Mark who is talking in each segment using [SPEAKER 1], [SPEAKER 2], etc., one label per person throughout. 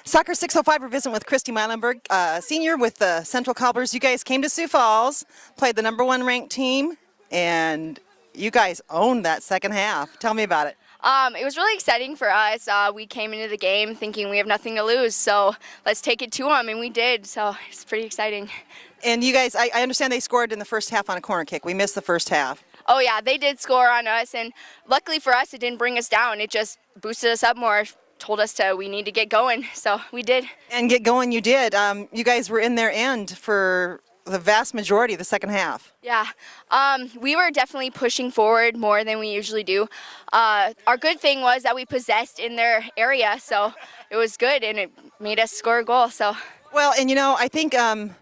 [SPEAKER 1] Soccer 605, we're visiting with Christy Meilenberg, senior with the Central Cobblers. You guys came to Sioux Falls, played the #1 ranked team, and you guys owned that second half. Tell me about it.
[SPEAKER 2] It was really exciting for us. We came into the game thinking we have nothing to lose, so let's take it to them, and we did, so it's pretty exciting.
[SPEAKER 1] And you guys, I understand they scored in the first half on a corner kick. We missed the first half.
[SPEAKER 2] Oh yeah, they did score on us, and luckily for us, it didn't bring us down. It just boosted us up more, told us we need to get going, so we did.
[SPEAKER 1] And get going you did. You guys were in their end for the vast majority of the second half.
[SPEAKER 2] Yeah, we were definitely pushing forward more than we usually do. Our good thing was that we possessed in their area, so it was good, and it made us score a goal. So.
[SPEAKER 1] Well, and you know, I think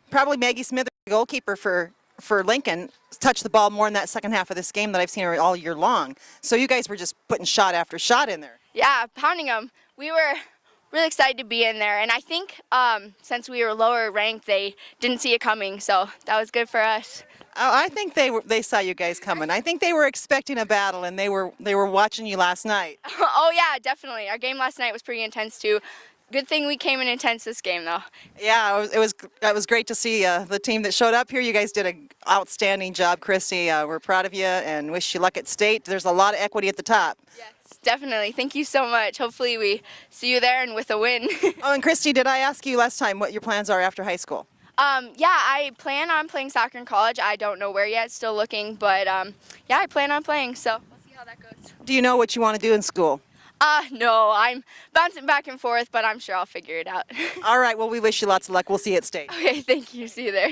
[SPEAKER 1] probably Maggie Smith, the goalkeeper for Lincoln, touched the ball more in that second half of this game that I've seen her all year long. So you guys were just putting shot after shot in there.
[SPEAKER 2] Yeah, pounding them. We were really excited to be in there, and I think since we were lower ranked, they didn't see it coming, so that was good for us.
[SPEAKER 1] Oh, I think they saw you guys coming. I think they were expecting a battle, and they were watching you last night.
[SPEAKER 2] Oh yeah, definitely. Our game last night was pretty intense too. Good thing we came in intense this game, though.
[SPEAKER 1] Yeah, it was great to see the team that showed up here. You guys did an outstanding job, Christy. We're proud of you and wish you luck at state. There's a lot of equity at the top.
[SPEAKER 2] Yes, definitely. Thank you so much. Hopefully we see you there and with a win.
[SPEAKER 1] Oh, and Christy, did I ask you last time what your plans are after high school?
[SPEAKER 2] Yeah, I plan on playing soccer in college. I don't know where yet, still looking, but yeah, I plan on playing, so we'll see how that goes.
[SPEAKER 1] Do you know what you want to do in school?
[SPEAKER 2] No, I'm bouncing back and forth, but I'm sure I'll figure it out.
[SPEAKER 1] All right, well, we wish you lots of luck. We'll see you at state.
[SPEAKER 2] Okay, thank you. See you there.